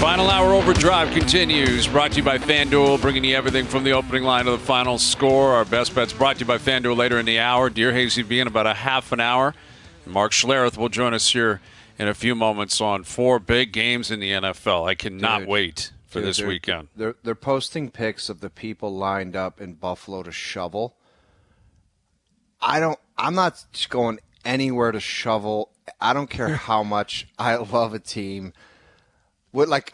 Final hour OverDrive continues. Brought to you by FanDuel, bringing you everything from the opening line to the final score. Our best bets brought to you by FanDuel later in the hour. Dear Hayesy-B in about a half an hour. Mark Schlereth will join us here in a few moments on 4 big games in the NFL. I cannot wait for this weekend. They're posting pics of the people lined up in Buffalo to shovel. I'm not going anywhere to shovel. I don't care how much I love a team.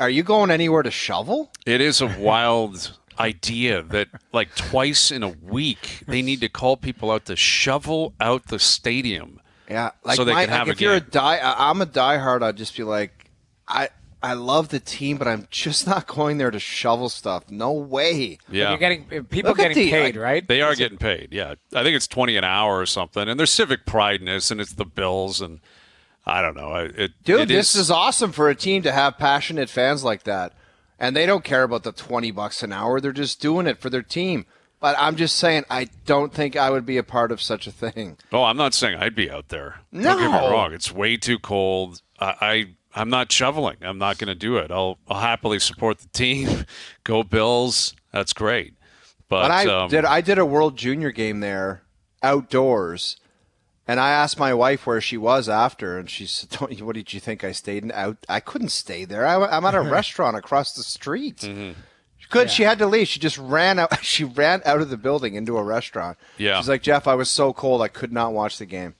Are you going anywhere to shovel? It is a wild idea that, twice in a week, they need to call people out to shovel out the stadium. Yeah, so they can have a game. I'm a diehard. I'd just be like, I love the team, but I'm just not going there to shovel stuff. No way. Yeah, you're getting paid, right? They are getting paid. Yeah, I think it's $20 an hour or something, and there's civic pride in this, and it's the Bills and. I don't know. This is awesome for a team to have passionate fans like that. And they don't care about the $20 an hour. They're just doing it for their team. But I'm just saying, I don't think I would be a part of such a thing. Oh, I'm not saying I'd be out there. No. Don't get me wrong. It's way too cold. I'm not shoveling. I'm not going to do it. I'll happily support the team. Go Bills. That's great. But I did a World Junior game there outdoors. And I asked my wife where she was after, and she said, what did you think I stayed out? I couldn't stay there. I'm at a restaurant across the street. Mm-hmm. She had to leave. She just ran out. She ran out of the building into a restaurant. Yeah. She's like, Jeff, I was so cold I could not watch the game.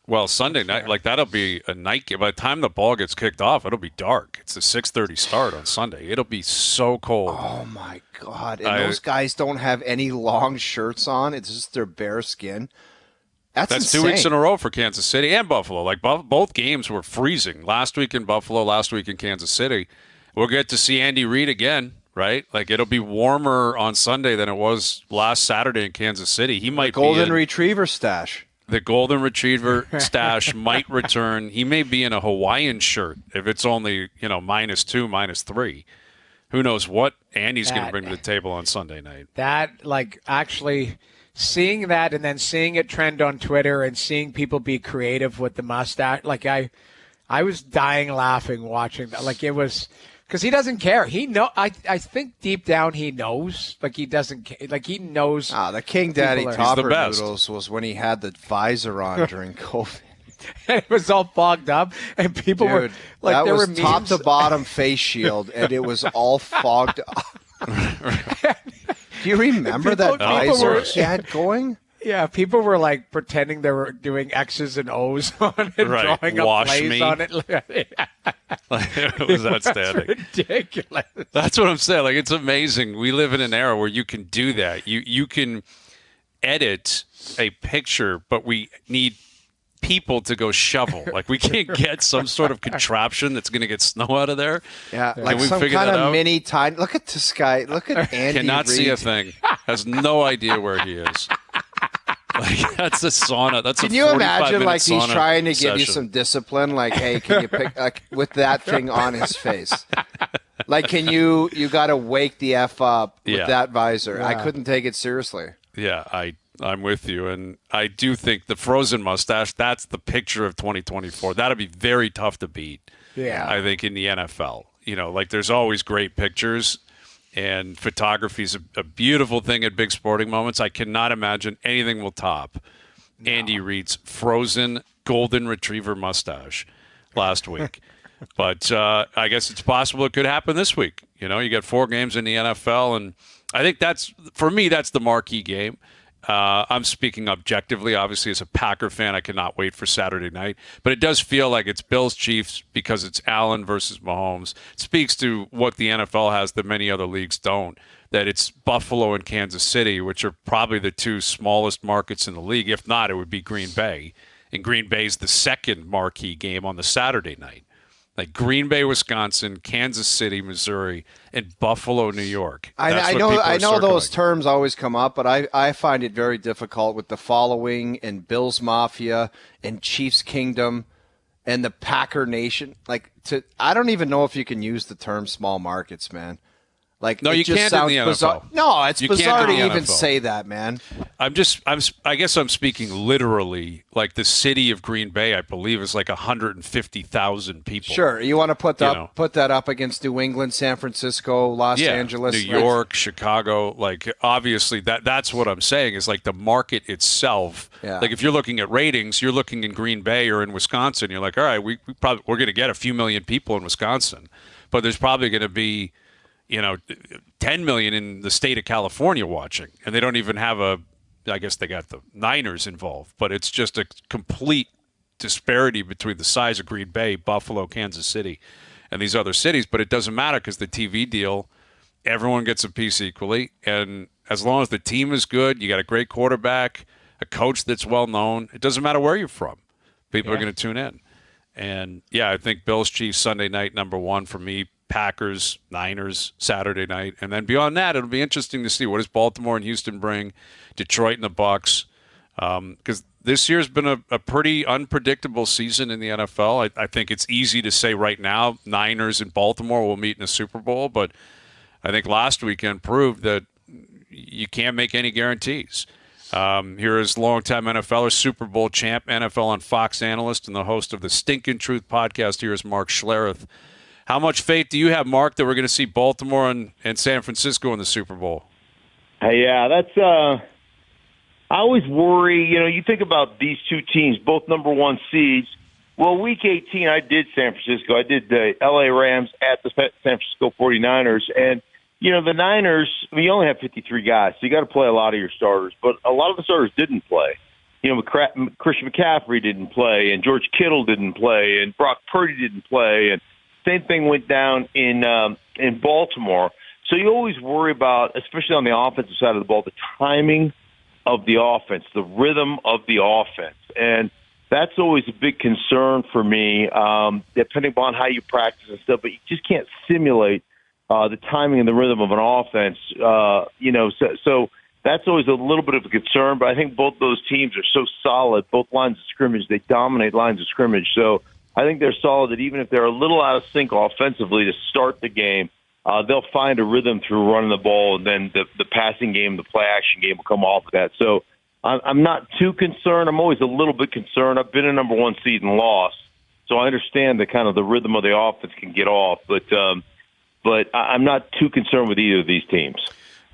Well, Sunday night, that'll be a night game. By the time the ball gets kicked off, it'll be dark. It's a 6:30 start on Sunday. It'll be so cold. Oh, my God. And those guys don't have any long shirts on. It's just their bare skin. That's insane. 2 weeks in a row for Kansas City and Buffalo. Both games were freezing. Last week in Buffalo, last week in Kansas City. We'll get to see Andy Reid again, right? It'll be warmer on Sunday than it was last Saturday in Kansas City. He might Golden Retriever stash. The Golden Retriever stash might return. He may be in a Hawaiian shirt if it's only, -2, -3. Who knows what Andy's going to bring to the table on Sunday night. Actually – seeing that and then seeing it trend on Twitter and seeing people be creative with the mustache, I was dying laughing watching that. It was because he doesn't care. I think deep down he knows. He doesn't. He knows. The King Daddy Topper Noodles was when he had the visor on during COVID. It was all fogged up, and people were that there was were top memes. to bottom face shield, and it was all fogged up. Do you remember that visor he had going? Yeah, people were pretending they were doing X's and O's on it, drawing up plays on it. It was outstanding. It's ridiculous. That's what I'm saying. It's amazing. We live in an era where you can do that. You can edit a picture, but we need people to go shovel. We can't get some sort of contraption that's going to get snow out of there. Yeah, some kind of mini tiny. Look at this guy. Look at Andy. Cannot Reid. see a thing. Has no idea where he is. That's a sauna. Can you imagine? He's trying to give you some discipline. Hey, can you pick with that thing on his face? Can you got to wake the F up with that visor? Yeah. I couldn't take it seriously. Yeah, I'm with you, and I do think the frozen mustache, that's the picture of 2024. That'll be very tough to beat, I think, in the NFL. There's always great pictures, and photography is a beautiful thing at big sporting moments. I cannot imagine anything will top Andy Reid's frozen golden retriever mustache last week. But I guess it's possible it could happen this week. You got 4 games in the NFL, and I think for me, that's the marquee game. I'm speaking objectively. Obviously, as a Packer fan, I cannot wait for Saturday night. But it does feel like it's Bills-Chiefs because it's Allen versus Mahomes. It speaks to what the NFL has that many other leagues don't, that it's Buffalo and Kansas City, which are probably the 2 smallest markets in the league. If not, it would be Green Bay. And Green Bay is the second marquee game on the Saturday night. Green Bay, Wisconsin, Kansas City, Missouri, and Buffalo, New York. I know those terms always come up, but I find it very difficult with the following and Bills Mafia and Chiefs Kingdom and the Packer Nation. I don't even know if you can use the term small markets, man. Like, No, it you just can't sounds in the bizarre. NFL. No, it's You can't bizarre in to the even NFL. say that, man. I guess I'm speaking literally. Like the city of Green Bay, I believe, is like 150,000 people. Sure, you want to put know. that up against New England, San Francisco, Los Angeles, New York, Chicago. Like, obviously, that's what I'm saying is like the market itself. Yeah. Like, if you're looking at ratings, you're looking in Green Bay or in Wisconsin. You're like, all right, we're going to get a few million people in Wisconsin, but there's probably going to be 10 million in the state of California watching, and they don't even have I guess they got the Niners involved, but it's just a complete disparity between the size of Green Bay, Buffalo, Kansas City, and these other cities. But it doesn't matter because the TV deal, everyone gets a piece equally, and as long as the team is good, you got a great quarterback, a coach that's well known, it doesn't matter where you're from. People are going to tune in. And yeah, I think Bills Chiefs Sunday night #1 for me. Packers, Niners, Saturday night. And then beyond that, it'll be interesting to see what does Baltimore and Houston bring, Detroit and the Bucs. Because this year's been a pretty unpredictable season in the NFL. I think it's easy to say right now Niners and Baltimore will meet in a Super Bowl, but I think last weekend proved that you can't make any guarantees. Here is longtime NFLer, Super Bowl champ, NFL on Fox analyst, and the host of the Stinkin' Truth podcast. Here is Mark Schlereth. How much faith do you have, Mark, that we're going to see Baltimore and San Francisco in the Super Bowl? Yeah, that's. I always worry. You think about these two teams, both #1 seeds. Well, Week 18, I did San Francisco. I did the L.A. Rams at the San Francisco 49ers, and the Niners. You only have 53 guys, so you got to play a lot of your starters. But a lot of the starters didn't play. Christian McCaffrey didn't play, and George Kittle didn't play, and Brock Purdy didn't play, and same thing went down in Baltimore. So you always worry about, especially on the offensive side of the ball, the timing of the offense, the rhythm of the offense. And that's always a big concern for me, depending upon how you practice and stuff. But you just can't simulate the timing and the rhythm of an offense. So that's always a little bit of a concern. But I think both those teams are so solid, both lines of scrimmage. They dominate lines of scrimmage. So I think they're solid that even if they're a little out of sync offensively to start the game, they'll find a rhythm through running the ball, and then the passing game, the play-action game will come off of that. So I'm not too concerned. I'm always a little bit concerned. I've been a #1 seed and lost, so I understand the kind of the rhythm of the offense can get off. But I'm not too concerned with either of these teams.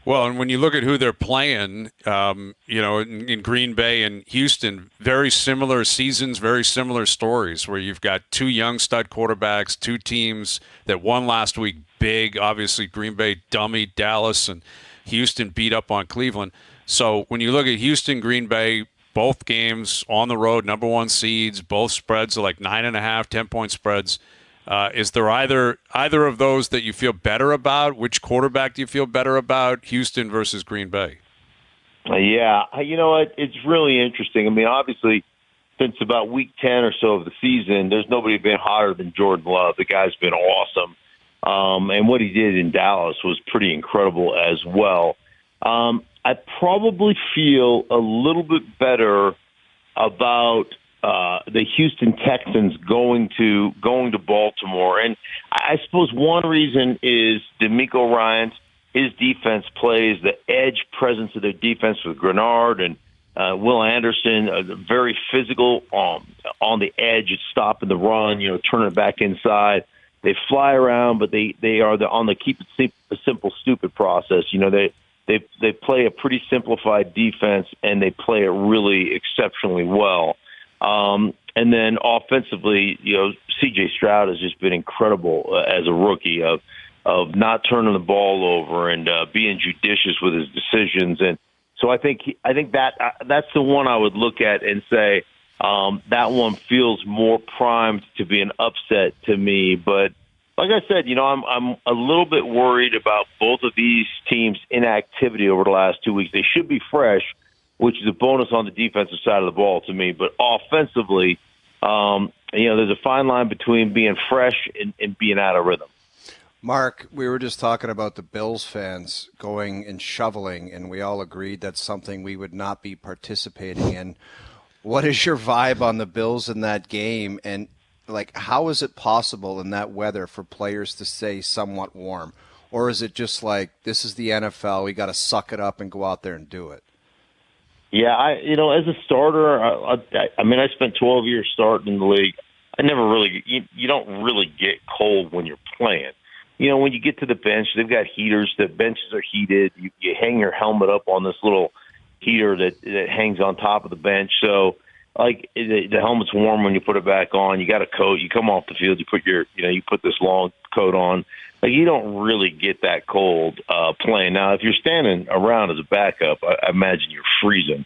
Well, and when you look at who they're playing, in Green Bay and Houston, very similar seasons, very similar stories where you've got two young stud quarterbacks, two teams that won last week big. Obviously, Green Bay dummied Dallas and Houston beat up on Cleveland. So when you look at Houston, Green Bay, both games on the road, #1 seeds, both spreads are like 9.5, 10-point spreads. Is there either of those that you feel better about? Which quarterback do you feel better about, Houston versus Green Bay? Yeah, you know what? It's really interesting. I mean, obviously, since about week 10 or so of the season, there's nobody been hotter than Jordan Love. The guy's been awesome. And what he did in Dallas was pretty incredible as well. I probably feel a little bit better about the Houston Texans going to Baltimore. And I suppose one reason is DeMeco Ryans. His defense plays the edge presence of their defense with Grenard and Will Anderson, very physical on the edge, stopping the run, turning it back inside. They fly around, but they are on the keep it simple, stupid process. They play a pretty simplified defense, and they play it really exceptionally well. And then offensively, C.J. Stroud has just been incredible as a rookie of not turning the ball over and being judicious with his decisions. And so I think that's the one I would look at and say that one feels more primed to be an upset to me. But like I said, I'm a little bit worried about both of these teams' inactivity over the last 2 weeks. They should be fresh, which is a bonus on the defensive side of the ball to me. But offensively, there's a fine line between being fresh and being out of rhythm. Mark, we were just talking about the Bills fans going and shoveling, and we all agreed that's something we would not be participating in. What is your vibe on the Bills in that game? And, how is it possible in that weather for players to stay somewhat warm? or is it just like, this is the NFL, we got to suck it up and go out there and do it? Yeah, as a starter, I spent 12 years starting in the league. I never really, you don't really get cold when you're playing. When you get to the bench, they've got heaters. The benches are heated. You hang your helmet up on this little heater that hangs on top of the bench. So, the helmet's warm when you put it back on. You got a coat. You come off the field. You put you put this long coat on. You don't really get that cold playing. Now, if you're standing around as a backup, I imagine you're freezing.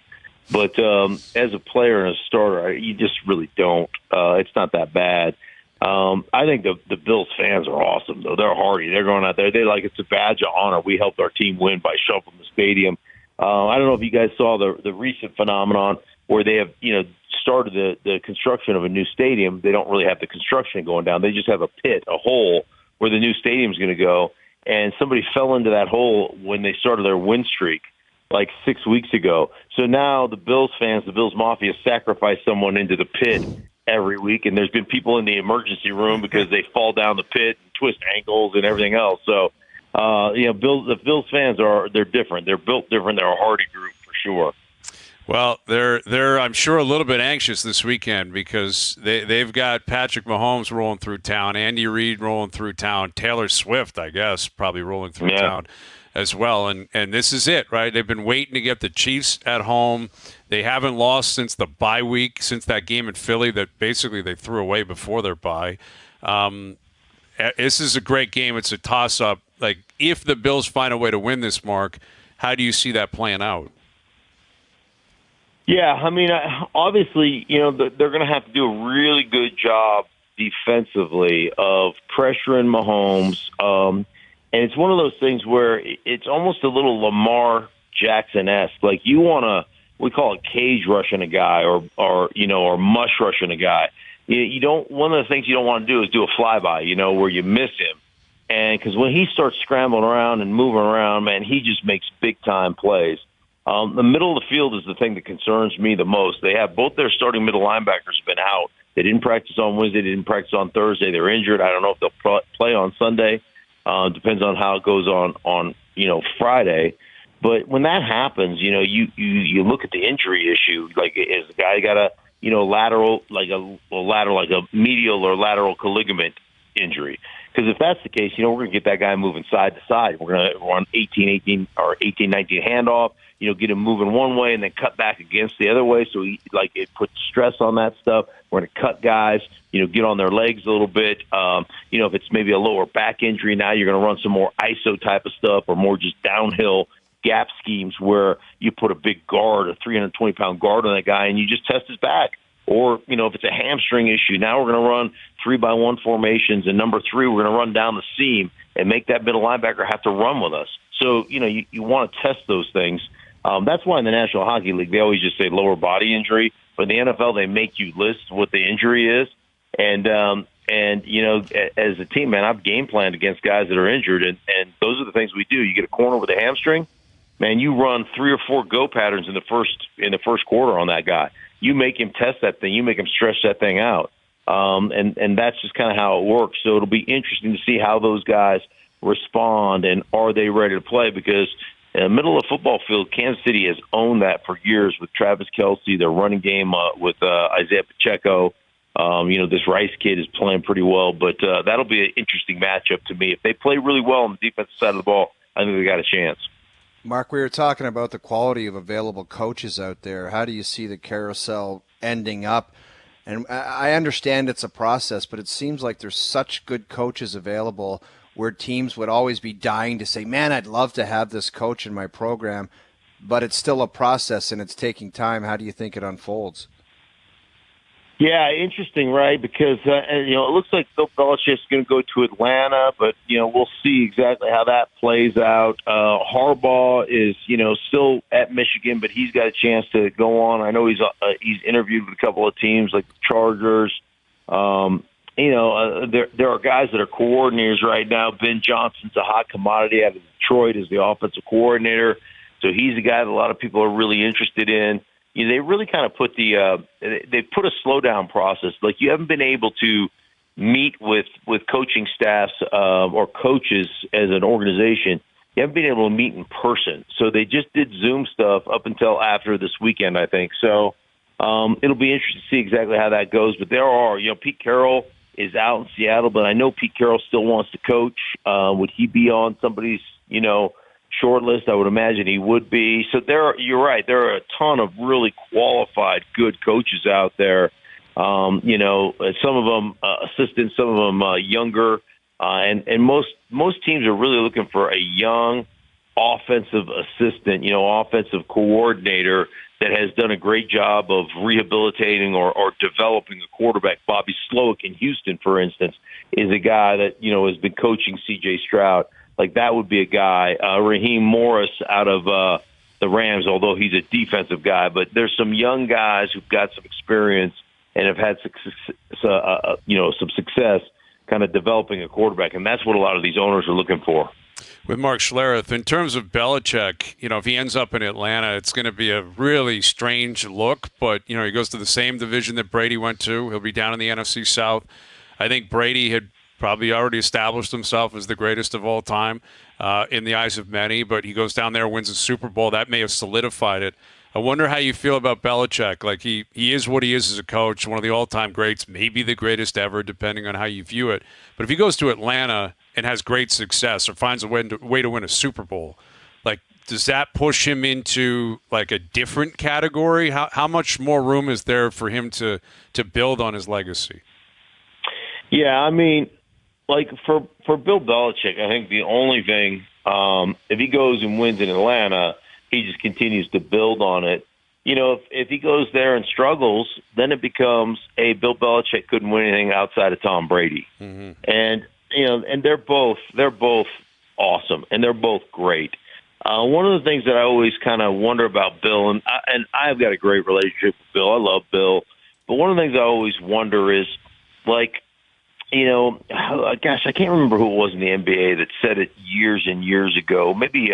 But as a player and a starter, you just really don't. It's not that bad. I think the Bills fans are awesome, though. They're hardy. They're going out there. It's a badge of honor. We helped our team win by shoveling the stadium. I don't know if you guys saw the recent phenomenon where they have, started the construction of a new stadium. They don't really have the construction going down. They just have a pit, a hole where the new stadium's going to go. And somebody fell into that hole when they started their win streak like 6 weeks ago. So now the Bills fans, the Bills Mafia, sacrifice someone into the pit every week, and there's been people in the emergency room because they fall down the pit and twist ankles and everything else. So, the Bills fans they're different. They're built different. They're a hardy group for sure. Well, they're I'm sure a little bit anxious this weekend because they've got Patrick Mahomes rolling through town, Andy Reid rolling through town, Taylor Swift, I guess, probably rolling through town as well. And this is it, right? They've been waiting to get the Chiefs at home. They haven't lost since the bye week, since that game in Philly that basically they threw away before their bye. This is a great game. It's a toss-up. Like, if the Bills find a way to win this, Mark, how do you see that playing out? Yeah, obviously, they're going to have to do a really good job defensively of pressuring Mahomes. And it's one of those things where it's almost a little Lamar Jackson-esque. Like, you want to, we call it cage rushing a guy or mush rushing a guy. You don't. One of the things you don't want to do is do a flyby, where you miss him. And because when he starts scrambling around and moving around, man, he just makes big-time plays. The middle of the field is the thing that concerns me the most. They have both their starting middle linebackers been out. They didn't practice on Wednesday. They didn't practice on Thursday. They're injured. I don't know if they'll play on Sunday. Depends on how it goes on Friday. But when that happens, you look at the injury issue. Like, is the guy got a lateral, like a medial or lateral ligament injury? Because if that's the case, we're going to get that guy moving side to side. We're going to run 18-18 or 18-19 handoff, get him moving one way and then cut back against the other way. So it puts stress on that stuff. We're going to cut guys, get on their legs a little bit. If it's maybe a lower back injury, now you're going to run some more ISO type of stuff or more just downhill gap schemes where you put a big guard, a 320-pound guard on that guy, and you just test his back. Or, if it's a hamstring issue, now we're going to run 3-by-1 formations, and number 3, we're going to run down the seam and make that middle linebacker have to run with us. So, you want to test those things. That's why in the National Hockey League, they always just say lower body injury. But in the NFL, they make you list what the injury is. And as a team, man, I've game planned against guys that are injured, and those are the things we do. You get a corner with a hamstring, man, you run 3 or 4 go patterns in the first quarter on that guy. You make him test that thing. You make him stretch that thing out. And that's just kind of how it works. So it'll be interesting to see how those guys respond and are they ready to play, because in the middle of the football field, Kansas City has owned that for years with Travis Kelce, their running game with Isaiah Pacheco. This Rice kid is playing pretty well, but that'll be an interesting matchup to me. If they play really well on the defensive side of the ball, I think they got a chance. Mark, we were talking about the quality of available coaches out there. How do you see the carousel ending up? And I understand it's a process, but it seems like there's such good coaches available where teams would always be dying to say, man, I'd love to have this coach in my program, but it's still a process and it's taking time. How do you think it unfolds? Yeah, interesting, right? Because, it looks like Bill Belichick's going to go to Atlanta, but, we'll see exactly how that plays out. Harbaugh is, still at Michigan, but he's got a chance to go on. I know he's interviewed with a couple of teams like the Chargers. There are guys that are coordinators right now. Ben Johnson's a hot commodity out of Detroit as the offensive coordinator. So he's a guy that a lot of people are really interested in. They really kind of put they put a slowdown process. Like, you haven't been able to meet with coaching staffs or coaches as an organization, you haven't been able to meet in person. So they just did Zoom stuff up until after this weekend, I think. So it'll be interesting to see exactly how that goes. But there are, Pete Carroll is out in Seattle, but I know Pete Carroll still wants to coach. Would he be on somebody's, short list? I would imagine he would be. So you're right. There are a ton of really qualified, good coaches out there. Some of them assistants, some of them younger. And most teams are really looking for a young offensive assistant, offensive coordinator that has done a great job of rehabilitating or developing a quarterback. Bobby Slowick in Houston, for instance, is a guy that, has been coaching C.J. Stroud. Like, that would be a guy. Raheem Morris out of the Rams, although he's a defensive guy. But there's some young guys who've got some experience and have had some success kind of developing a quarterback. And that's what a lot of these owners are looking for. With Mark Schlereth, in terms of Belichick, if he ends up in Atlanta, it's going to be a really strange look. But, he goes to the same division that Brady went to. He'll be down in the NFC South. I think Brady had probably already established himself as the greatest of all time in the eyes of many. But he goes down there, wins a Super Bowl. That may have solidified it. I wonder how you feel about Belichick. Like, he is what he is as a coach, one of the all-time greats, maybe the greatest ever, depending on how you view it. But if he goes to Atlanta and has great success or finds a way to win a Super Bowl, like, does that push him into, like, a different category? How much more room is there for him to build on his legacy? Yeah, I mean, like, for Bill Belichick, I think the only thing, if he goes and wins in Atlanta, he just continues to build on it. If he goes there and struggles, then it becomes, Bill Belichick couldn't win anything outside of Tom Brady. Mm-hmm. And they're both awesome, and they're both great. One of the things that I always kind of wonder about Bill, and I've got a great relationship with Bill. I love Bill. But one of the things I always wonder is, like, gosh, I can't remember who it was in the NBA that said it years and years ago. Maybe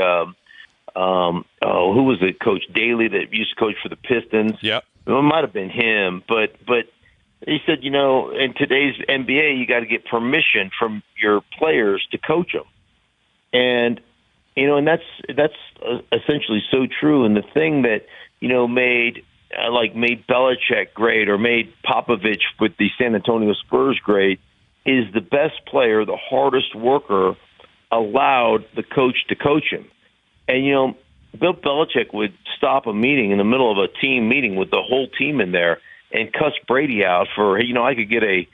who was the coach? Daly, that used to coach for the Pistons. Yep. It might have been him, but he said, in today's NBA, you got to get permission from your players to coach them, and that's essentially so true. And the thing that made Belichick great, or made Popovich with the San Antonio Spurs great, is the best player, the hardest worker, allowed the coach to coach him. And, Bill Belichick would stop a meeting in the middle of a team meeting with the whole team in there and cuss Brady out for, I could get a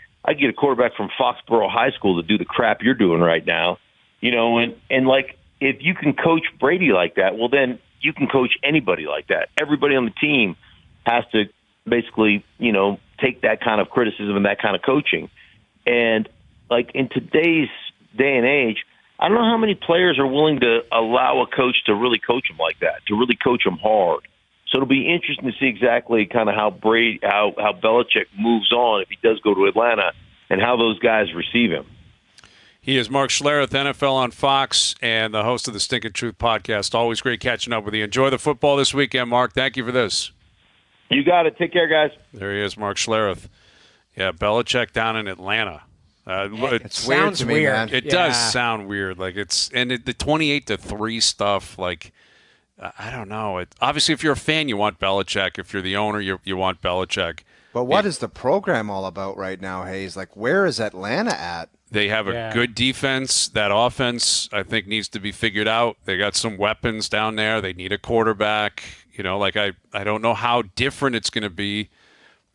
quarterback from Foxborough High School to do the crap you're doing right now. And like, if you can coach Brady like that, well, then you can coach anybody like that. Everybody on the team has to basically, take that kind of criticism and that kind of coaching. And like, in today's day and age, I don't know how many players are willing to allow a coach to really coach them like that, to really coach them hard. So it'll be interesting to see exactly kind of how Belichick moves on if he does go to Atlanta, and how those guys receive him. He is Mark Schlereth, NFL on Fox, and the host of the Stinking Truth podcast. Always great catching up with you. Enjoy the football this weekend, Mark. Thank you for this. You got it. Take care, guys. There he is, Mark Schlereth. Yeah, Belichick down in Atlanta. It sounds weird. Man. It does sound weird. Like, the 28-3 stuff. Like, I don't know. Obviously, if you're a fan, you want Belichick. If you're the owner, you want Belichick. But what is the program all about right now, Hayes? Like, where is Atlanta at? They have a good defense. That offense, I think, needs to be figured out. They got some weapons down there. They need a quarterback. I don't know how different it's going to be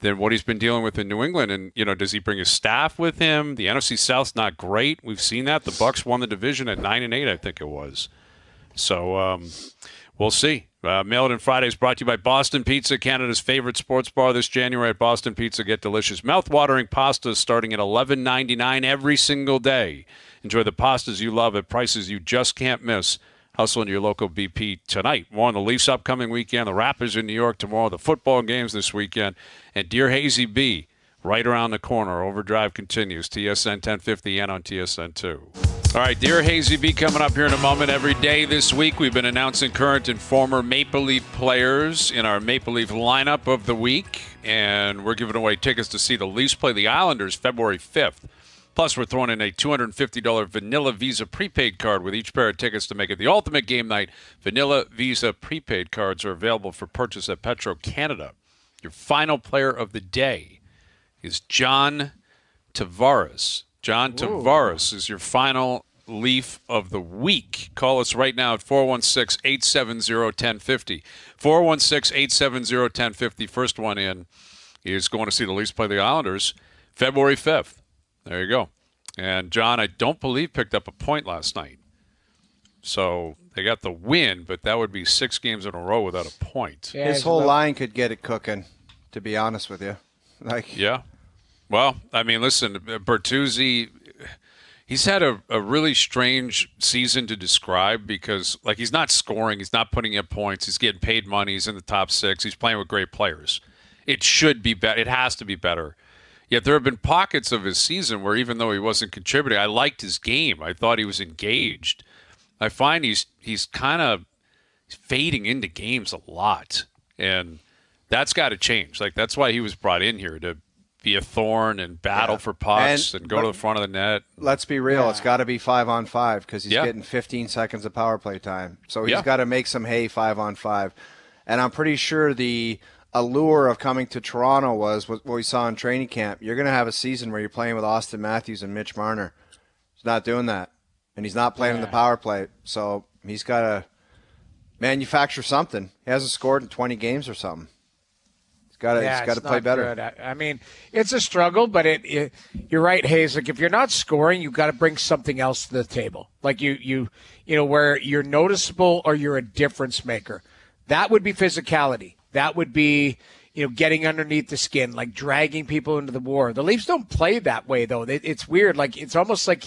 than what he's been dealing with in New England. And, does he bring his staff with him? The NFC South's not great. We've seen that. The Bucs won the division at 9-8, I think it was. So we'll see. Mail It In Friday is brought to you by Boston Pizza, Canada's favorite sports bar. This January at Boston Pizza, get delicious mouth-watering pastas starting at $11.99 every single day. Enjoy the pastas you love at prices you just can't miss. Hustle into your local BP tonight. More on the Leafs upcoming weekend, the Raptors in New York tomorrow, the football games this weekend, and Dear Hayesy-B right around the corner. Overdrive continues. TSN 1050 and on TSN 2. All right, Dear Hayesy-B coming up here in a moment. Every day this week, we've been announcing current and former Maple Leaf players in our Maple Leaf lineup of the week, and we're giving away tickets to see the Leafs play the Islanders February 5th Plus, we're throwing in a $250 Vanilla Visa prepaid card with each pair of tickets to make it the ultimate game night. Vanilla Visa prepaid cards are available for purchase at Petro Canada. Your final player of the day is John Tavares. John Tavares is your final Leaf of the week. Call us right now at 416-870-1050. 416-870-1050. First one in is going to see the Leafs play the Islanders February 5th. There you go. And John, I don't believe, picked up a point last night. So they got the win, but that would be 6 games in a row without a point. Yeah, his whole line could get it cooking, to be honest with you. Yeah. Well, I mean, listen, Bertuzzi, he's had a really strange season to describe because, like, he's not scoring. He's not putting up points. He's getting paid money. He's in the top 6. He's playing with great players. It should be better. It has to be better. Yet there have been pockets of his season where even though he wasn't contributing, I liked his game. I thought he was engaged. I find he's kind of fading into games a lot. And that's got to change. Like, that's why he was brought in here, to be a thorn and battle for pucks and go to the front of the net. Let's be real. It's got to be 5-on-5 because he's getting 15 seconds of power play time. So he's got to make some hay 5-on-5. And I'm pretty sure the allure of coming to Toronto was what we saw in training camp. You're going to have a season where you're playing with Austin Matthews and Mitch Marner. He's not doing that. And he's not playing in the power play. So he's got to manufacture something. He hasn't scored in 20 games or something. He's got to play better. Good. I mean, it's a struggle, but you're right, Hayes. Like, if you're not scoring, you've got to bring something else to the table. Like you know, where you're noticeable or you're a difference maker. That would be physicality. That would be, getting underneath the skin, like dragging people into the war. The Leafs don't play that way, though. It's weird. Like, it's almost like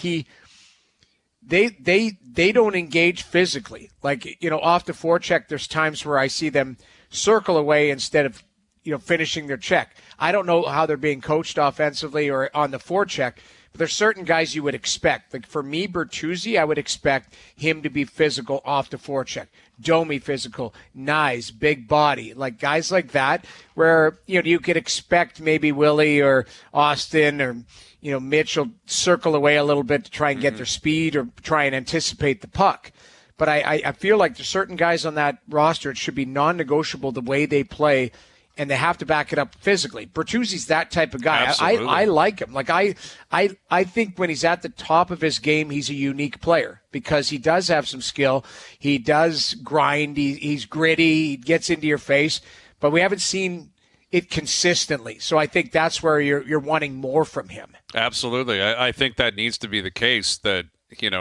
they don't engage physically. Like, off the forecheck, there's times where I see them circle away instead of, finishing their check. I don't know how they're being coached offensively or on the forecheck, but there's certain guys you would expect. Like, for me, Bertuzzi, I would expect him to be physical off the forecheck. Domi physical, nice, big body. Like, guys like that where, you could expect maybe Willie or Austin or, Mitch will circle away a little bit to try and get their speed or try and anticipate the puck. But I feel like there's certain guys on that roster, it should be non-negotiable the way they play, and they have to back it up physically. Bertuzzi's that type of guy. I like him. Like, I think when he's at the top of his game, he's a unique player because he does have some skill. He does grind. He's gritty. He gets into your face. But we haven't seen it consistently. So I think that's where you're wanting more from him. Absolutely. I think that needs to be the case, that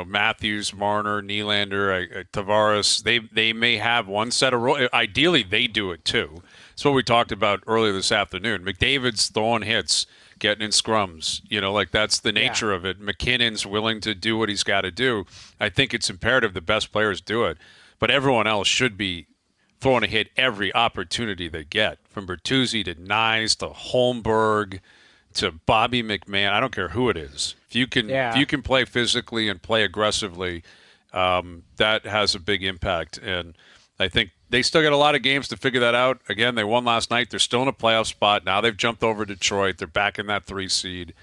Matthews, Marner, Nylander, Tavares, they may have one set of roles. Ideally, they do it too. It's what we talked about earlier this afternoon. McDavid's throwing hits, getting in scrums. Like, that's the nature of it. McKinnon's willing to do what he's got to do. I think it's imperative the best players do it. But everyone else should be throwing a hit every opportunity they get, from Bertuzzi to Nyes to Holmberg to Bobby McMahon. I don't care who it is. If you can play physically and play aggressively, that has a big impact. And I think they still got a lot of games to figure that out. Again, they won last night. They're still in a playoff spot. Now they've jumped over Detroit. They're back in that 3 seed.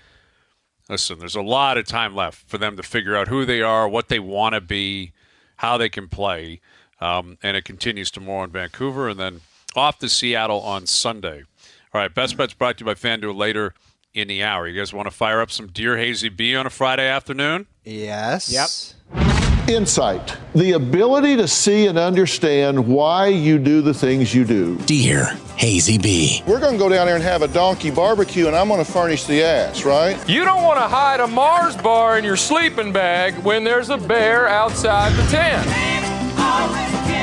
Listen, there's a lot of time left for them to figure out who they are, what they want to be, how they can play. And it continues tomorrow in Vancouver and then off to Seattle on Sunday. All right, Best Bets brought to you by FanDuel later in the hour. You guys want to fire up some Dear Hayesy-B on a Friday afternoon? Yes. Yep. Insight, the ability to see and understand why you do the things you do. Dear Hayesy-B. We're going to go down there and have a donkey barbecue, and I'm going to furnish the ass, right? You don't want to hide a Mars bar in your sleeping bag when there's a bear outside the tent.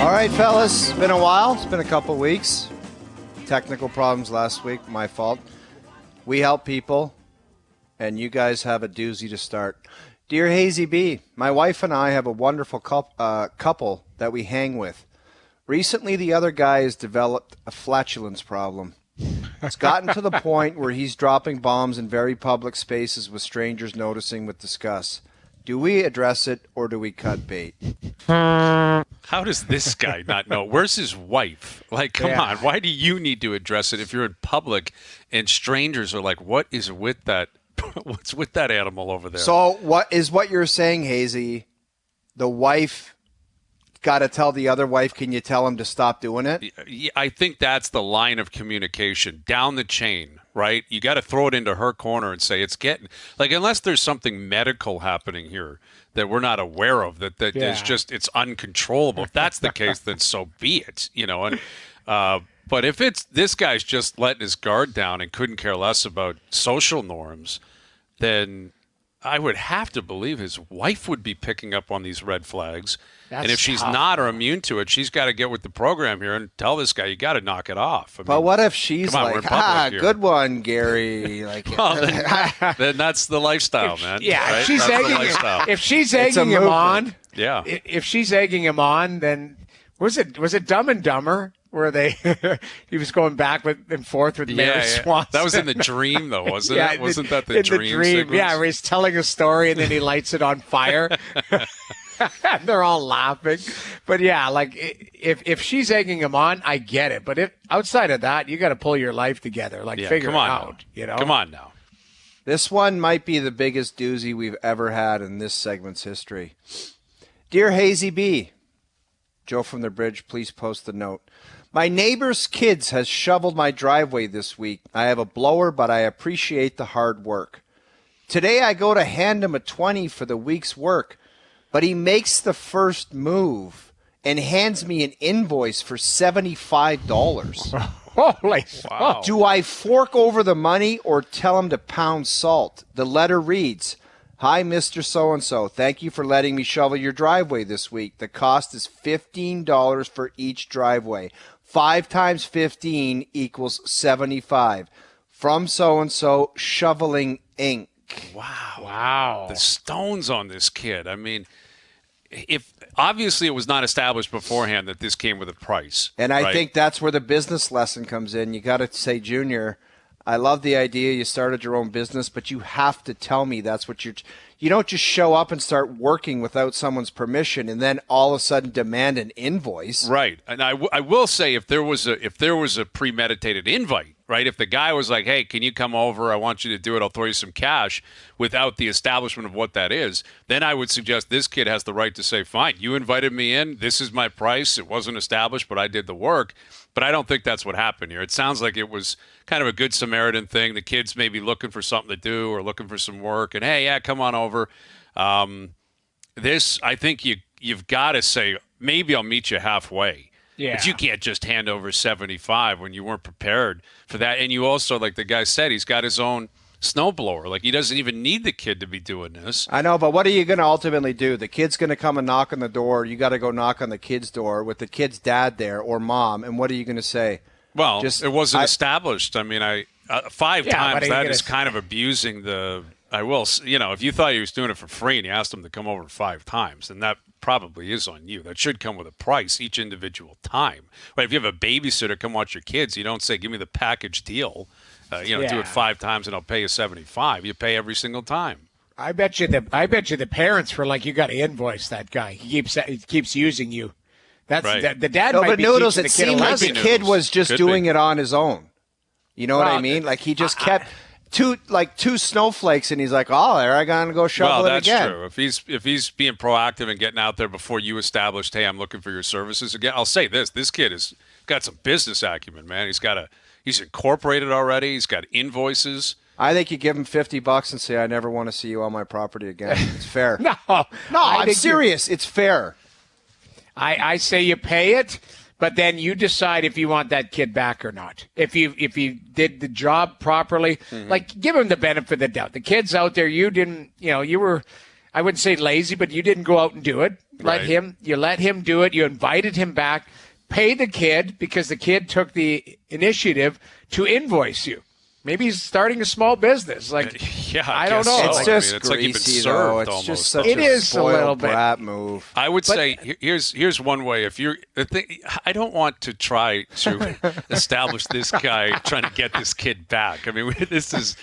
All right, fellas, it's been a while. It's been a couple weeks. Technical problems last week, my fault. We help people, and you guys have a doozy to start. Dear Hayesy-B, my wife and I have a wonderful couple that we hang with. Recently, the other guy has developed a flatulence problem. It's gotten to the point where he's dropping bombs in very public spaces with strangers noticing with disgust. Do we address it or do we cut bait? How does this guy not know? Where's his wife? Like, come on. Why do you need to address it if you're in public and strangers are like, what is with that What's with that animal over there? So what you're saying, Hazy? The wife got to tell the other wife, can you tell him to stop doing it? I think that's the line of communication down the chain, right? You got to throw it into her corner and say it's getting like, unless there's something medical happening here that we're not aware of, that is just, it's uncontrollable. If that's the case, then so be it, And but if it's this guy's just letting his guard down and couldn't care less about social norms, then I would have to believe his wife would be picking up on these red flags. And if she's not or immune to it, she's got to get with the program here and tell this guy, you got to knock it off. But what if she's like, good one, Gary? Then that's the lifestyle, man. Yeah, right? If she's egging him on, yeah. If she's egging him on, then was it Dumb and Dumber? Where he was going back and forth with Mary Swanson. That was in the dream, though, wasn't it? Wasn't that the dream? Sequence? Yeah, where he's telling a story and then he lights it on fire. They're all laughing. But yeah, like if she's egging him on, I get it. But if outside of that, you got to pull your life together, figure it out. Come on now. This one might be the biggest doozy we've ever had in this segment's history. Dear Hayesy-B, Joe from the Bridge, please post the note. My neighbor's kids has shoveled my driveway this week. I have a blower, but I appreciate the hard work. Today I go to hand him a 20 for the week's work, but he makes the first move and hands me an invoice for $75. Holy wow. Do I fork over the money or tell him to pound salt? The letter reads, Hi, Mr. So-and-so. Thank you for letting me shovel your driveway this week. The cost is $15 for each driveway. 5 times 15 equals 75. From so-and-so, Shoveling Inc. Wow. The stones on this kid. I mean, if obviously it was not established beforehand that this came with a price. And I think that's where the business lesson comes in. You got to say, Junior, I love the idea you started your own business, but you have to tell me that's what you don't just show up and start working without someone's permission and then all of a sudden demand an invoice. Right. And I will say if there was a premeditated invite, right? If the guy was like, hey, can you come over? I want you to do it. I'll throw you some cash without the establishment of what that is. Then I would suggest this kid has the right to say, fine, you invited me in. This is my price. It wasn't established, but I did the work. But I don't think that's what happened here. It sounds like it was kind of a good Samaritan thing. The kid's maybe looking for something to do or looking for some work. And, hey, yeah, come on over. This, I think you've got to say, maybe I'll meet you halfway. Yeah. But you can't just hand over 75 when you weren't prepared for that. And you also, like the guy said, he's got his own snowblower. Like, he doesn't even need the kid to be doing this. I know, but what are you going to ultimately do? The kid's going to come and knock on the door. You got to go knock on the kid's door with the kid's dad there or mom. And what are you going to say? Well, it wasn't established. I mean, 5 times, that is kind of abusing the – I will – if you thought he was doing it for free and you asked him to come over 5 times, then that probably is on you. That should come with a price each individual time. Right? If you have a babysitter come watch your kids, you don't say, give me the package deal. Do it 5 times and I'll pay you 75. You pay every single time. I bet you the parents were like, you got to invoice that guy. He keeps using you. That's right. The dad. No, but Noodles, it seemed like the kid was just doing it on his own. You know what I mean? Like he just kept two snowflakes, and he's like, "Oh, there I gotta go shovel it again." Well, that's true. If he's being proactive and getting out there before you established, "Hey, I'm looking for your services again," I'll say this: this kid has got some business acumen, man. He's incorporated already. He's got invoices. I think you give him $50 and say, "I never want to see you on my property again." It's fair. No, I'm serious. It's fair. I say you pay it, but then you decide if you want that kid back or not. If you did the job properly, like give him the benefit of the doubt. The kid's out there. You didn't. You were. I wouldn't say lazy, but you didn't go out and do it. You let him do it. You invited him back. Pay the kid because the kid took the initiative to invoice you. Maybe he's starting a small business. I don't know. It's just it's greasy, like you've been served it's almost. just such it a is a little bit brat move. I would say here's one way. If you're the thing, I don't want to try to establish this guy trying to get this kid back. I mean, this is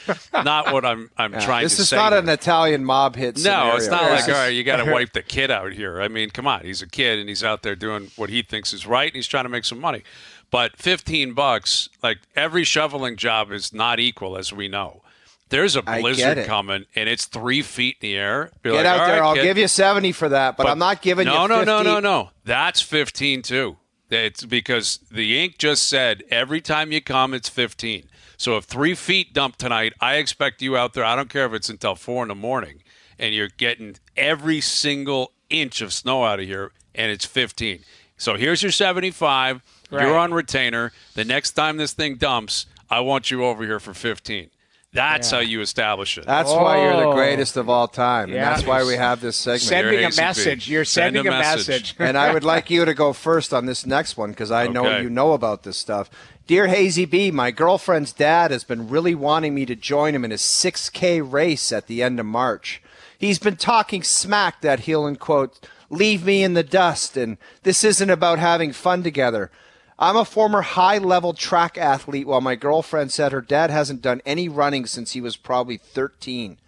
not what I'm trying to say. This is not an Italian mob hit scenario. No, it's not like, all right, you got to wipe the kid out here. I mean, come on. He's a kid, and he's out there doing what he thinks is right, and he's trying to make some money. But $15, like every shoveling job is not equal, as we know. there's a I get blizzard it. coming and it's 3 feet in the air. Be Get like, out "All there. right, I'll kid." give you 70 for that, but I'm not giving you 50. No. That's 15 too. It's because the ink just said every time you come, it's 15. So if 3 feet dump tonight, I expect you out there. I don't care if it's until 4 in the morning, and you're getting every single inch of snow out of here, and it's 15. So here's your 75. Right. You're on retainer. The next time this thing dumps, I want you over here for 15. That's how you establish it. That's why you're the greatest of all time. Yeah. And that's why we have this segment. Sending a Hayesy-B. message. You're Send sending a a message. And I would like you to go first on this next one because I know Okay. you know about this stuff. Dear Hayesy-B, my girlfriend's dad has been really wanting me to join him in his 6K race at the end of March. He's been talking smack that he'll, in quote, leave me in the dust, and this isn't about having fun together. I'm a former high-level track athlete while my girlfriend said her dad hasn't done any running since he was probably 13.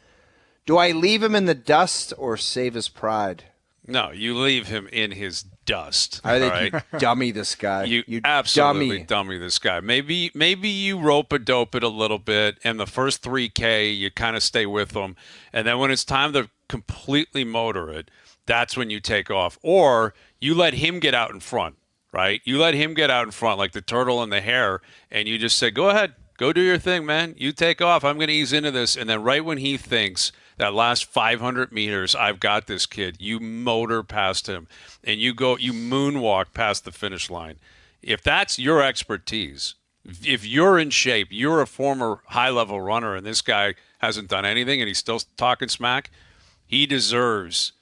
Do I leave him in the dust or save his pride? No, you leave him in his dust. I think all right? you dummy this guy. You You absolutely dummy. dummy this guy. Maybe you rope a dope it a little bit, and the first 3K you kind of stay with them, and then when it's time to completely motor it, that's when you take off. Or you let him get out in front, right? You let him get out in front like the turtle and the hare, and you just say, go ahead, go do your thing, man. You take off. I'm going to ease into this. And then right when he thinks that last 500 meters, I've got this kid, you motor past him, and you moonwalk past the finish line. If that's your expertise, if you're in shape, you're a former high-level runner, and this guy hasn't done anything, and he's still talking smack, he deserves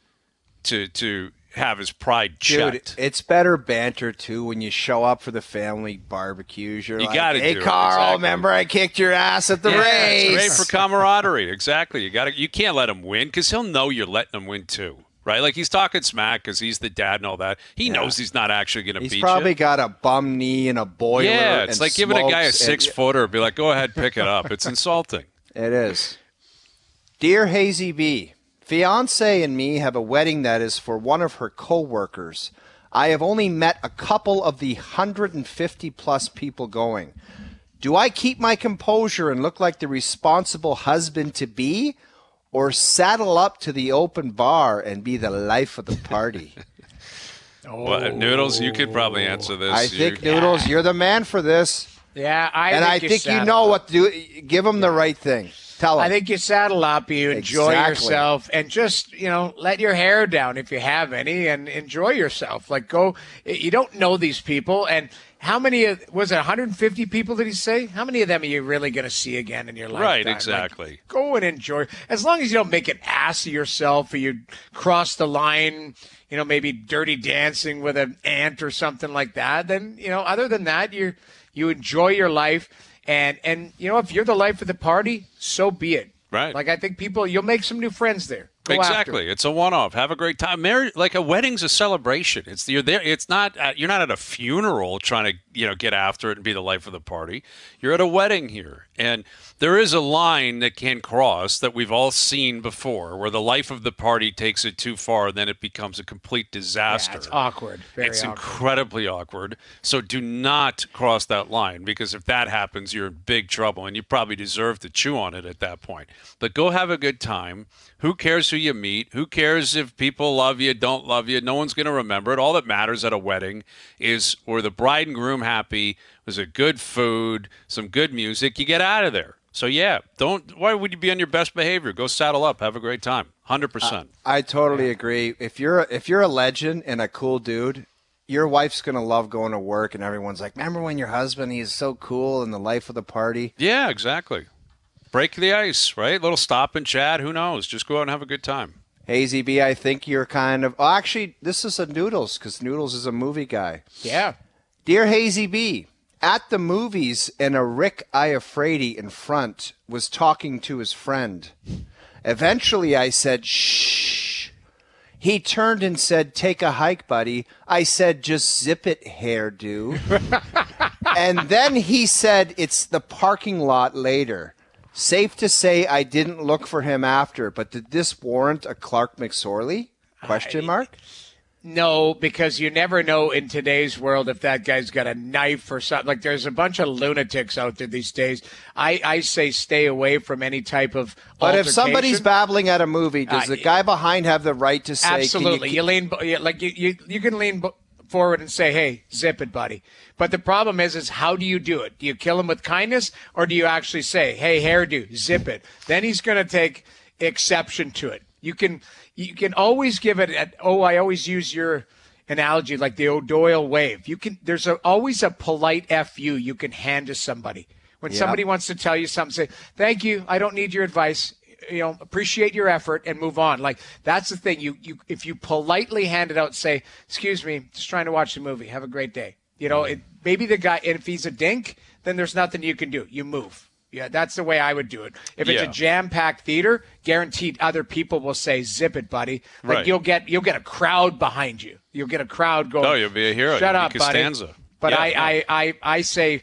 to have his pride checked. Dude, it's better banter, too, when you show up for the family barbecues. You're You like, gotta hey, do it, Carl, exactly. remember I kicked your ass at the race? It's great for camaraderie. Exactly. You can't let him win because he'll know you're letting him win too, right? Like he's talking smack because he's the dad and all that. He knows he's not actually going to beat you. He's probably got a bum knee and a boiler. Yeah, it's and like giving a guy a smokes 6-footer. Be like, go ahead, pick it up. It's insulting. It is. Dear Hayesy-B, fiance and me have a wedding that is for one of her co-workers. I have only met a couple of the 150-plus people going. Do I keep my composure and look like the responsible husband-to-be, or saddle up to the open bar and be the life of the party? Well, Noodles, you could probably answer this. I think, Noodles, you're the man for this. Yeah, I think you know what to do. Give him the right thing. Tell him. I think you saddle up, you enjoy Exactly. yourself, and just, let your hair down if you have any, and enjoy yourself. Like, go, you don't know these people, and how many, was it 150 people, did he say? How many of them are you really going to see again in your lifetime? Right, exactly. Like, go and enjoy. As long as you don't make an ass of yourself, or you cross the line, maybe dirty dancing with an aunt or something like that, then, other than that, you enjoy your life. And if you're the life of the party, so be it. Right. Like, I think you'll make some new friends there. Go Exactly. It's a one-off. Have a great time. Marriage, like a wedding's a celebration. You're there. It's not. You're not at a funeral trying to get after it and be the life of the party. You're at a wedding here, and there is a line that can cross that we've all seen before, where the life of the party takes it too far, and then it becomes a complete disaster. Yeah, it's awkward. Very It's awkward. incredibly awkward. So do not cross that line, because if that happens, you're in big trouble, and you probably deserve to chew on it at that point. But go have a good time. Who cares who you meet? Who cares if people love you, don't love you? No one's going to remember it. All that matters at a wedding is, were the bride and groom happy? Was it good food? Some good music? You get out of there. So yeah, why would you be on your best behavior? Go saddle up, have a great time. 100%. I totally agree. If you're a legend and a cool dude, your wife's gonna love going to work, and everyone's like, remember when your husband, he's so cool and the life of the party? Yeah, exactly. Break the ice, right? Little stop and chat. Who knows? Just go out and have a good time. Hayesy-B, I think you're kind of... Oh, actually, this is a Noodles, because Noodles is a movie guy. Yeah. Dear Hayesy-B, at the movies, and a Rick Iafrate in front was talking to his friend. Eventually, I said, shh. He turned and said, take a hike, buddy. I said, just zip it, hairdo. And then he said, it's the parking lot later. Safe to say I didn't look for him after, but did this warrant a Clark McSorley? Question mark? No, because you never know in today's world if that guy's got a knife or something. Like, there's a bunch of lunatics out there these days. I say stay away from any type of But altercation. if somebody's babbling at a movie, does the guy behind have the right to say? Absolutely. You can lean forward and say, hey, zip it, buddy. But the problem is how do you do it? Do you kill him with kindness, or do you actually say, hey, hairdo, zip it? Then he's going to take exception to it. You can always give it I always use your analogy, like the O'Doyle wave. There's always a polite FU you can hand to somebody. When somebody wants to tell you something, say, thank you, I don't need your advice. Appreciate your effort and move on. Like, that's the thing. If you politely hand it out, say, excuse me, just trying to watch the movie. Have a great day. Maybe the guy, and if he's a dink, then there's nothing you can do. You move. Yeah, that's the way I would do it. If it's a jam-packed theater, guaranteed other people will say, zip it, buddy. Like, right. You'll get a crowd behind you. You'll get a crowd going, oh, you'll be a hero. Shut up, Costanza. buddy. But I say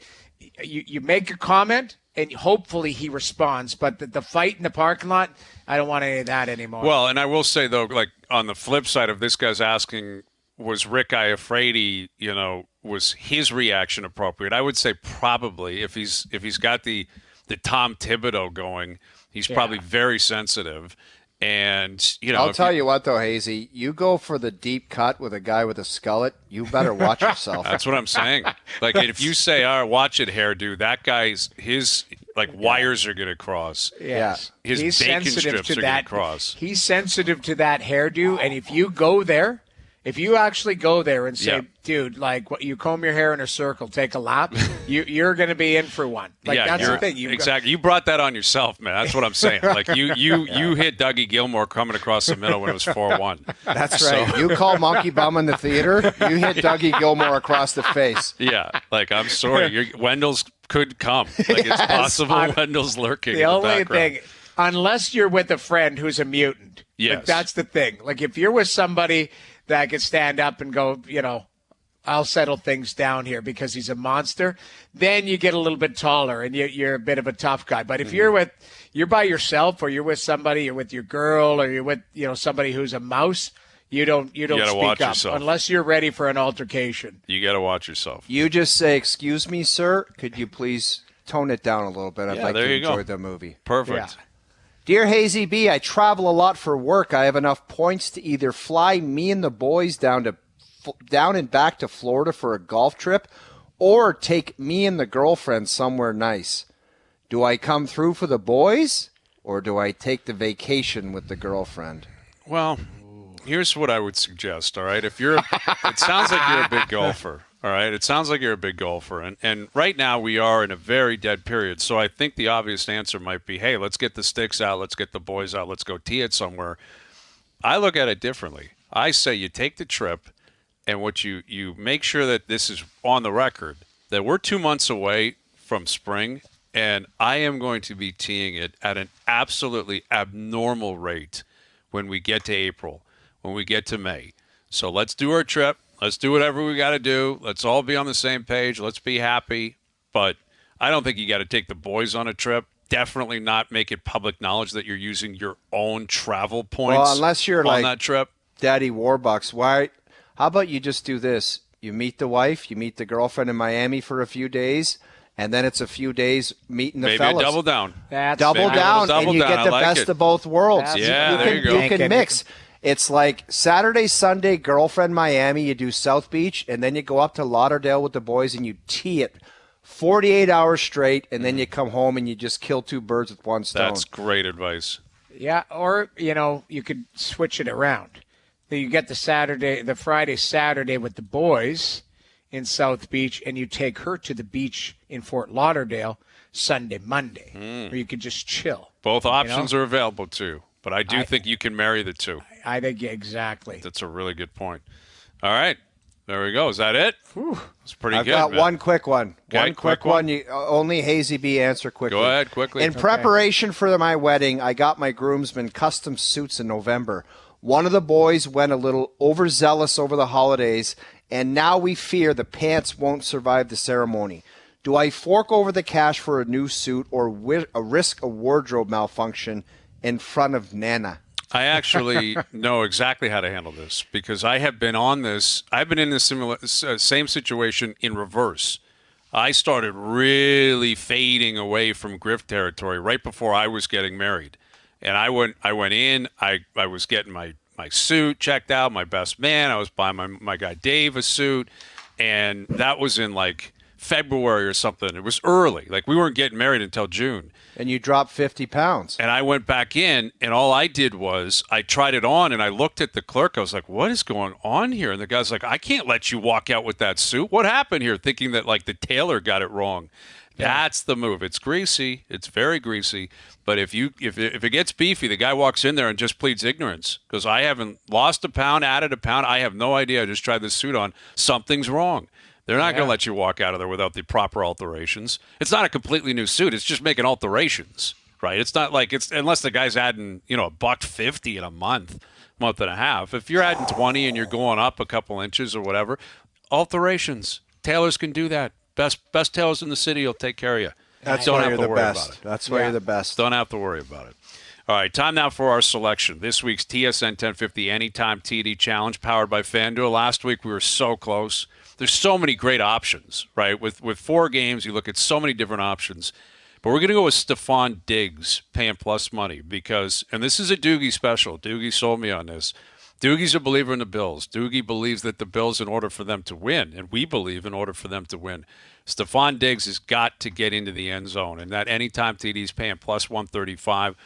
you make a comment, and hopefully he responds. But the fight in the parking lot, I don't want any of that anymore. Well, and I will say, though, like, on the flip side of this guy's asking, was Rick Iafrate, was his reaction appropriate? I would say probably. If he's got the Tom Thibodeau going, he's probably very sensitive. And, I'll tell you what, though, Hazy, you go for the deep cut with a guy with a skullet, you better watch yourself. That's what I'm saying. Like, if you say, all right, watch it, hairdo, that guy's, his, wires are going to cross. Yes. His he's bacon sensitive strips to are going to cross. He's sensitive to that hairdo, and if you go there, if you actually go there and say, dude, you comb your hair in a circle, take a lap, you're going to be in for one. That's the thing. Exactly. You brought that on yourself, man. That's what I'm saying. Like, you hit Dougie Gilmore coming across the middle when it was 4-1. That's right. So. You call Monkey Bum in the theater, you hit Dougie Gilmore across the face. Yeah. I'm sorry. Wendell's could come. It's possible Wendell's lurking. The only thing, unless you're with a friend who's a mutant. Yes. That's the thing. Like, if you're with somebody that could stand up and go, I'll settle things down here because he's a monster, then you get a little bit taller and you're a bit of a tough guy. But if you're by yourself, or you're with somebody, you're with your girl, or you're with somebody who's a mouse, you don't speak up yourself. unless you're ready for an altercation. You got to watch yourself. You just say, excuse me, sir, could you please tone it down a little bit? I'd like to enjoy the movie. Perfect. Yeah. Dear Hayesy-B, I travel a lot for work. I have enough points to either fly me and the boys down and back to Florida for a golf trip, or take me and the girlfriend somewhere nice. Do I come through for the boys, or do I take the vacation with the girlfriend? Well, here's what I would suggest, all right? It sounds like you're a big golfer. All right, it sounds like you're a big golfer, and right now we are in a very dead period. So I think the obvious answer might be, hey, let's get the sticks out, let's get the boys out, let's go tee it somewhere. I look at it differently. I say you take the trip, and what you make sure that this is on the record, that we're 2 months away from spring, and I am going to be teeing it at an absolutely abnormal rate when we get to April, when we get to May. So let's do our trip. Let's do whatever we got to do. Let's all be on the same page. Let's be happy. But I don't think you got to take the boys on a trip. Definitely not make it public knowledge that you're using your own travel points. Well, unless you're on that trip. Daddy Warbucks. How about you just do this? You meet the wife, you meet the girlfriend in Miami for a few days, and then it's a few days meeting the fellas. Maybe a double down. Double down, and you get the best of both worlds. There you go. You can mix. It's like Saturday, Sunday, girlfriend Miami, you do South Beach, and then you go up to Lauderdale with the boys and you tee it 48 hours straight, and then you come home and you just kill two birds with one stone. That's great advice. Yeah, or, you could switch it around. You get the Friday, Saturday with the boys in South Beach, and you take her to the beach in Fort Lauderdale Sunday, Monday, or you could just chill. Both options are available, too. But I do think you can marry the two. I think exactly. That's a really good point. All right. There we go. Is that it? It's pretty good. I've got one quick one. Okay, one quick one. Only Hayesy-B answer quickly. Go ahead, quickly. In preparation for my wedding, I got my groomsmen custom suits in November. One of the boys went a little overzealous over the holidays, and now we fear the pants won't survive the ceremony. Do I fork over the cash for a new suit or risk a wardrobe malfunction in front of Nana? I actually know exactly how to handle this because I have been on this. I've been in this same situation in reverse. I started really fading away from grift territory right before I was getting married. And I went in, I was getting my suit checked out, my best man. I was buying my guy Dave a suit. And that was in like February or something. It was early. Like we weren't getting married until June. And you dropped 50 pounds. And I went back in, and all I did was I tried it on, and I looked at the clerk. I was like, what is going on here? And the guy's like, I can't let you walk out with that suit. What happened here? Thinking that, like, the tailor got it wrong. Yeah. That's the move. It's greasy. It's very greasy. But if it gets beefy, the guy walks in there and just pleads ignorance because I haven't lost a pound, added a pound. I have no idea. I just tried this suit on. Something's wrong. They're not going to let you walk out of there without the proper alterations. It's not a completely new suit. It's just making alterations, right? It's not like it's unless the guy's adding, $150 in a month and a half. If you're adding 20 and you're going up a couple inches or whatever, alterations. Tailors can do that. Best tailors in the city will take care of you. That's Don't why have you're to the worry best. about it. That's why you're the best. Don't have to worry about it. All right, time now for our selection. This week's TSN 1050 Anytime TD Challenge powered by FanDuel. Last week we were so close. There's so many great options, right? With 4 games, you look at so many different options. But we're going to go with Stephon Diggs paying plus money because, and this is a Doogie special. Doogie sold me on this. Doogie's a believer in the Bills. Doogie believes that the Bills, in order for them to win, and we believe in order for them to win, Stephon Diggs has got to get into the end zone. And that anytime TD is paying plus 135.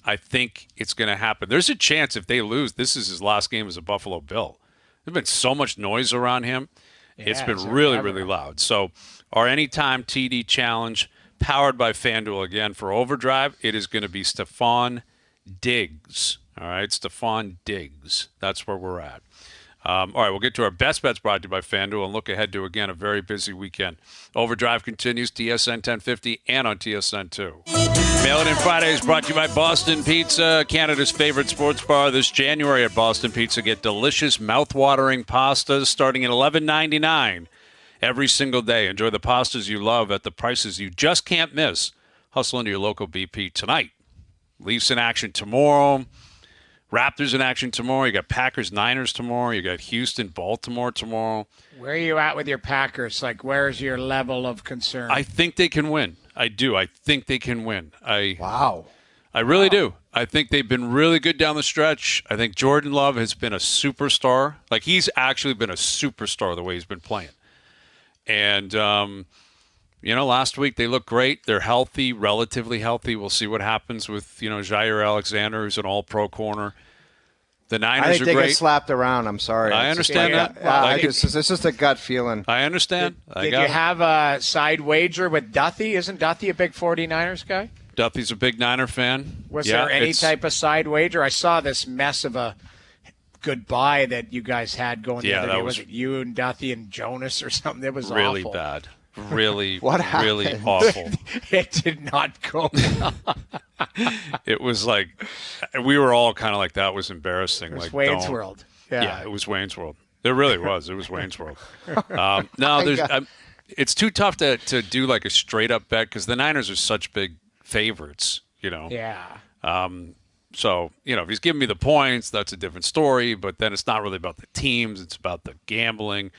I think it's going to happen. There's a chance if they lose, this is his last game as a Buffalo Bill. There's been so much noise around him. Yeah, it's been really, really loud. So our Anytime TD Challenge, powered by FanDuel again for OverDrive, it is going to be Stephon Diggs. All right, Stephon Diggs. That's where we're at. All right, we'll get to our best bets brought to you by FanDuel and look ahead to, again, a very busy weekend. OverDrive continues, TSN 1050 and on TSN 2. Mail It In Friday is brought to you by Boston Pizza, Canada's favorite sports bar. This January at Boston Pizza, get delicious, mouth-watering pastas starting at $11.99 every single day. Enjoy the pastas you love at the prices you just can't miss. Hustle into your local BP tonight. Leafs in action tomorrow. Raptors in action tomorrow. You got Packers-Niners tomorrow. You got Houston-Baltimore tomorrow. Where are you at with your Packers? Like, where's your level of concern? I think they can win. I do. I think they can win. Wow. I really do. I think they've been really good down the stretch. I think Jordan Love has been a superstar. Like, he's actually been a superstar the way he's been playing. And, last week they looked great. They're healthy, relatively healthy. We'll see what happens with, Jair Alexander, who's an all-pro corner. The Niners are great. They get slapped around. I'm sorry. I understand that. It's just a gut feeling. I understand. Did you have a side wager with Duthie? Isn't Duthie a big 49ers guy? Duthie's a big Niner fan. Was there any type of side wager? I saw this mess of a goodbye that you guys had going the other day. Was it you and Duthie and Jonas or something? It was really awful. Bad. Really, what happened? Really awful. It did not go well. It was like, we were all kind of like, that was embarrassing. It was like Wayne's World. Yeah, it was Wayne's World. It really was. It was Wayne's World. It's too tough to do like a straight up bet because the Niners are such big favorites, Yeah. So, if he's giving me the points, that's a different story. But then it's not really about the teams. It's about the gambling.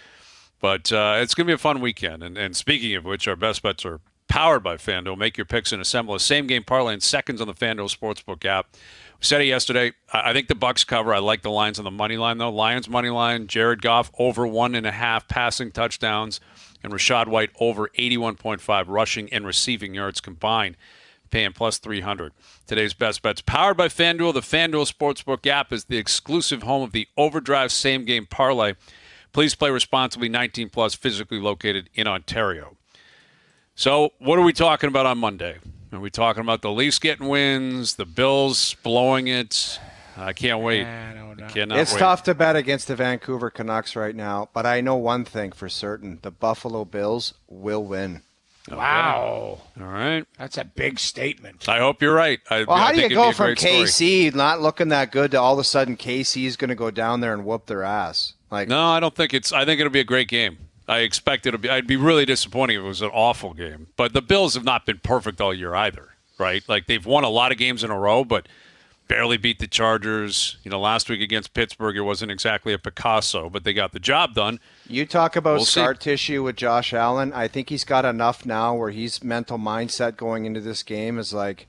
But it's going to be a fun weekend. And speaking of which, our best bets are powered by FanDuel. Make your picks and assemble a same-game parlay in seconds on the FanDuel Sportsbook app. We said it yesterday. I think the Bucs cover. I like the lines on the money line, though. Lions money line, Jared Goff over 1.5 passing touchdowns, and Rachaad White over 81.5 rushing and receiving yards combined, paying plus 300. Today's best bets powered by FanDuel. The FanDuel Sportsbook app is the exclusive home of the OverDrive same-game parlay. Please play responsibly, 19 plus, physically located in Ontario. So what are we talking about on Monday? Are we talking about the Leafs getting wins, the Bills blowing it? I can't wait. It's tough to bet against the Vancouver Canucks right now, but I know one thing for certain. The Buffalo Bills will win. Wow. All right. That's a big statement. I hope you're right. How do you go from KC not looking that good to all of a sudden KC is going to go down there and whoop their ass? No, I don't think I think it'll be a great game. I expect it'll be. I'd be really disappointed if it was an awful game. But the Bills have not been perfect all year either, right? Like they've won a lot of games in a row, but barely beat the Chargers. Last week against Pittsburgh, it wasn't exactly a Picasso, but they got the job done. You talk about scar tissue with Josh Allen. I think he's got enough now where his mental mindset going into this game is like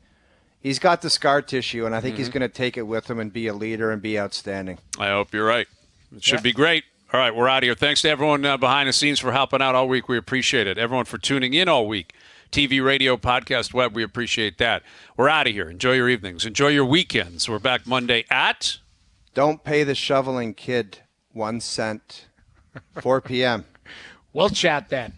he's got the scar tissue, and I think he's going to take it with him and be a leader and be outstanding. I hope you're right. It should be great. All right, we're out of here. Thanks to everyone behind the scenes for helping out all week. We appreciate it. Everyone for tuning in all week. TV, radio, podcast, web, we appreciate that. We're out of here. Enjoy your evenings. Enjoy your weekends. We're back Monday at... Don't pay the shoveling kid 1 cent. 4 p.m. We'll chat then.